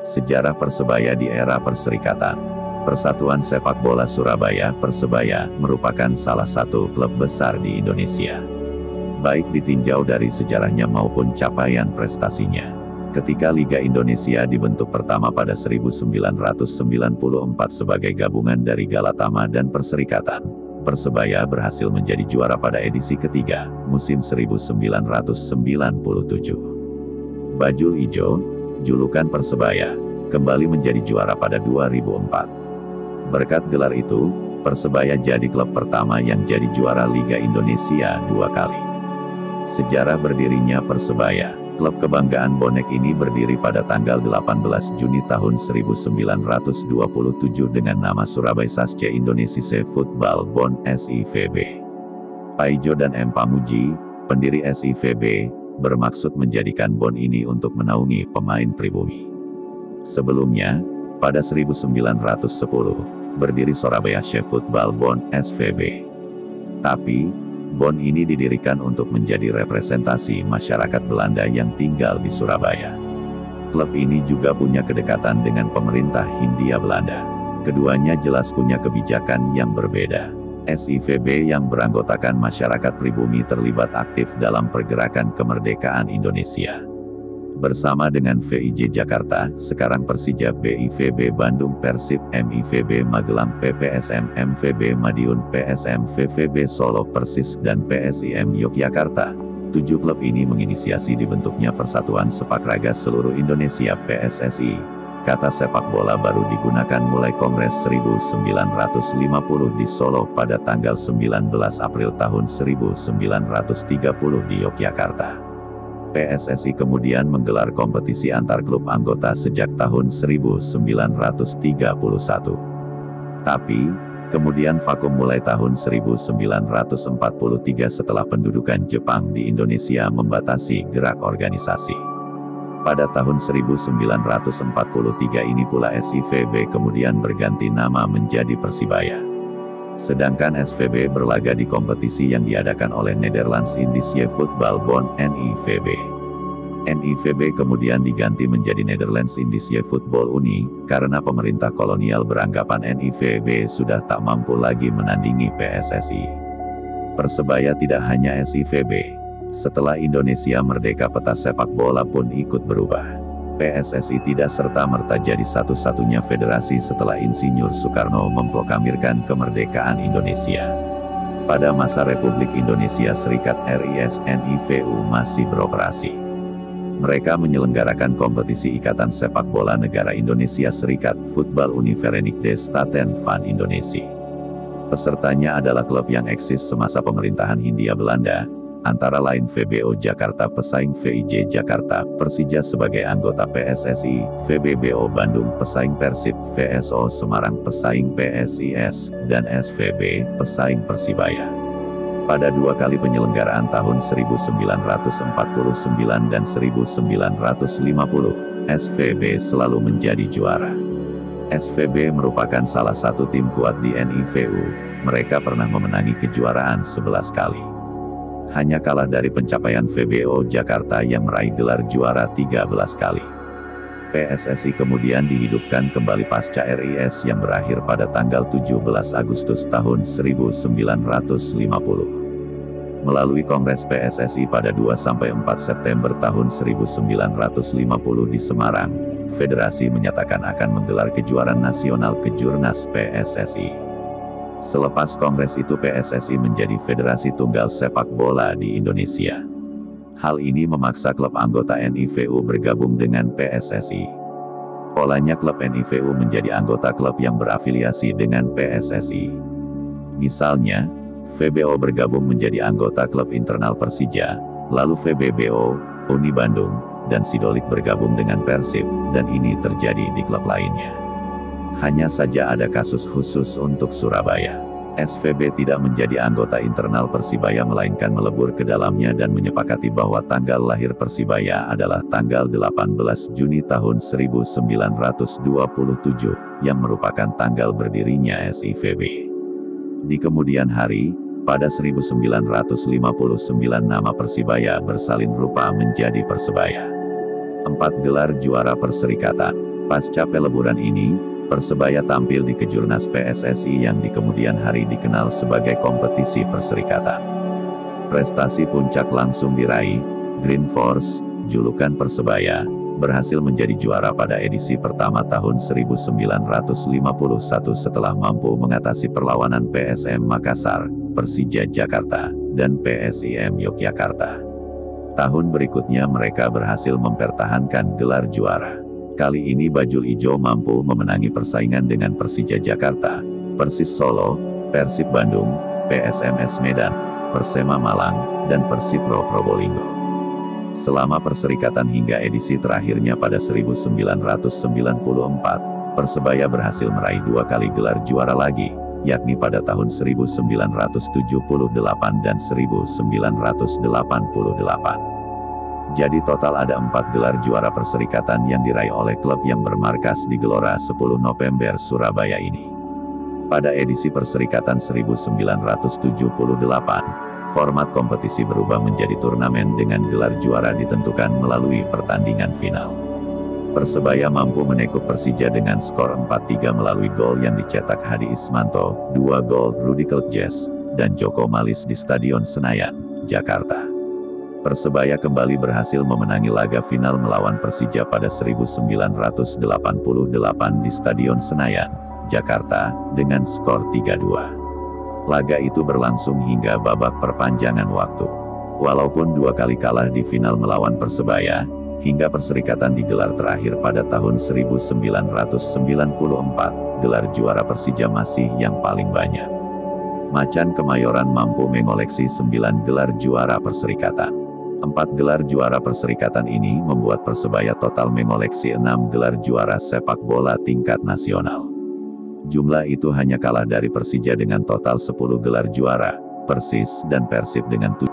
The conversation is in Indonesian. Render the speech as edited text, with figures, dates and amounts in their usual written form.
Sejarah Persebaya di era Perserikatan. Persatuan Sepak Bola Surabaya Persebaya merupakan salah satu klub besar di Indonesia. Baik ditinjau dari sejarahnya maupun capaian prestasinya. Ketika Liga Indonesia dibentuk pertama pada 1994 sebagai gabungan dari Galatama dan Perserikatan, Persebaya berhasil menjadi juara pada edisi ketiga, musim 1997. Bajul Ijo, julukan Persebaya, kembali menjadi juara pada 2004. Berkat gelar itu, Persebaya jadi klub pertama yang jadi juara Liga Indonesia 2 kali. Sejarah berdirinya Persebaya. Klub kebanggaan bonek ini berdiri pada tanggal 18 Juni tahun 1927 dengan nama Surabaya Sasce Indonesia Football Bond SIVB. Paijo dan M. Pamuji, pendiri SIVB, bermaksud menjadikan bond ini untuk menaungi pemain pribumi. Sebelumnya, pada 1910, berdiri Surabaya Football Bond SVB. Tapi, bond ini didirikan untuk menjadi representasi masyarakat Belanda yang tinggal di Surabaya. Klub ini juga punya kedekatan dengan pemerintah Hindia Belanda. Keduanya jelas punya kebijakan yang berbeda. SIVB yang beranggotakan masyarakat pribumi terlibat aktif dalam pergerakan kemerdekaan Indonesia. Bersama dengan VIJ Jakarta, sekarang Persija, BIVB Bandung, Persib, MIVB Magelang, PPSM, MVB Madiun, PSM VVB Solo, Persis, dan PSIM Yogyakarta. 7 klub ini menginisiasi dibentuknya Persatuan Sepak Raga Seluruh Indonesia PSSI. Kata sepak bola baru digunakan mulai Kongres 1950 di Solo pada tanggal 19 April tahun 1930 di Yogyakarta. PSSI kemudian menggelar kompetisi antar klub anggota sejak tahun 1931. Tapi, kemudian vakum mulai tahun 1943 setelah pendudukan Jepang di Indonesia membatasi gerak organisasi. Pada tahun 1943 ini pula SIVB kemudian berganti nama menjadi Persibaya. Sedangkan SVB berlaga di kompetisi yang diadakan oleh Netherlands Indische Football Bond NIVB. NIVB kemudian diganti menjadi Netherlands Indische Football Unie, karena pemerintah kolonial beranggapan NIVB sudah tak mampu lagi menandingi PSSI. Persebaya tidak hanya SIVB. Setelah Indonesia merdeka, peta sepak bola pun ikut berubah. PSSI tidak serta-merta jadi satu-satunya federasi setelah Insinyur Soekarno memproklamirkan kemerdekaan Indonesia. Pada masa Republik Indonesia Serikat RIS, NIVU masih beroperasi. Mereka menyelenggarakan kompetisi Ikatan Sepak Bola Negara Indonesia Serikat, Football Unie Verenigde Staten van Indonesia. Pesertanya adalah klub yang eksis semasa pemerintahan Hindia Belanda, antara lain VBO Jakarta pesaing VIJ Jakarta, Persija sebagai anggota PSSI, VBBO Bandung pesaing Persib, VSO Semarang pesaing PSIS, dan SVB pesaing Persibaya. Pada 2 kali penyelenggaraan tahun 1949 dan 1950, SVB selalu menjadi juara. SVB merupakan salah satu tim kuat di NIVU, mereka pernah memenangi kejuaraan 11 kali. Hanya kalah dari pencapaian VBO Jakarta yang meraih gelar juara 13 kali. PSSI kemudian dihidupkan kembali pasca RIS yang berakhir pada tanggal 17 Agustus tahun 1950. Melalui Kongres PSSI pada 2-4 September tahun 1950 di Semarang, Federasi menyatakan akan menggelar kejuaraan nasional Kejurnas PSSI. Selepas kongres itu PSSI menjadi federasi tunggal sepak bola di Indonesia. Hal ini memaksa klub anggota NIVU bergabung dengan PSSI. Polanya klub NIVU menjadi anggota klub yang berafiliasi dengan PSSI. Misalnya, VBO bergabung menjadi anggota klub internal Persija, lalu VBBO, Uni Bandung, dan Sidolik bergabung dengan Persib, dan ini terjadi di klub lainnya. Hanya saja ada kasus khusus untuk Surabaya. SVB tidak menjadi anggota internal Persibaya melainkan melebur ke dalamnya dan menyepakati bahwa tanggal lahir Persibaya adalah tanggal 18 Juni tahun 1927, yang merupakan tanggal berdirinya SIVB. Di kemudian hari, pada 1959 nama Persibaya bersalin rupa menjadi Persebaya. 4 gelar juara Perserikatan. Pasca peleburan ini, Persebaya tampil di Kejurnas PSSI yang di kemudian hari dikenal sebagai kompetisi perserikatan. Prestasi puncak langsung diraih, Green Force, julukan Persebaya, berhasil menjadi juara pada edisi pertama tahun 1951 setelah mampu mengatasi perlawanan PSM Makassar, Persija Jakarta, dan PSIM Yogyakarta. Tahun berikutnya mereka berhasil mempertahankan gelar juara. Kali ini Bajul Ijo mampu memenangi persaingan dengan Persija Jakarta, Persis Solo, Persib Bandung, PSMS Medan, Persema Malang, dan Persipro Probolinggo. Selama perserikatan hingga edisi terakhirnya pada 1994, Persebaya berhasil meraih 2 kali gelar juara lagi, yakni pada tahun 1978 dan 1988. Jadi total ada 4 gelar juara perserikatan yang diraih oleh klub yang bermarkas di Gelora 10 November Surabaya ini. Pada edisi perserikatan 1978, format kompetisi berubah menjadi turnamen dengan gelar juara ditentukan melalui pertandingan final. Persebaya mampu menekuk Persija dengan skor 4-3 melalui gol yang dicetak Hadi Ismanto, 2 gol Rudi Keltjes, dan Joko Malis di Stadion Senayan, Jakarta. Persebaya kembali berhasil memenangi laga final melawan Persija pada 1988 di Stadion Senayan, Jakarta, dengan skor 3-2. Laga itu berlangsung hingga babak perpanjangan waktu. Walaupun 2 kali kalah di final melawan Persebaya, hingga perserikatan digelar terakhir pada tahun 1994, gelar juara Persija masih yang paling banyak. Macan Kemayoran mampu mengoleksi 9 gelar juara perserikatan. 4 gelar juara perserikatan ini membuat Persebaya total mengoleksi 6 gelar juara sepak bola tingkat nasional. Jumlah itu hanya kalah dari Persija dengan total 10 gelar juara, Persis dan Persib dengan 7.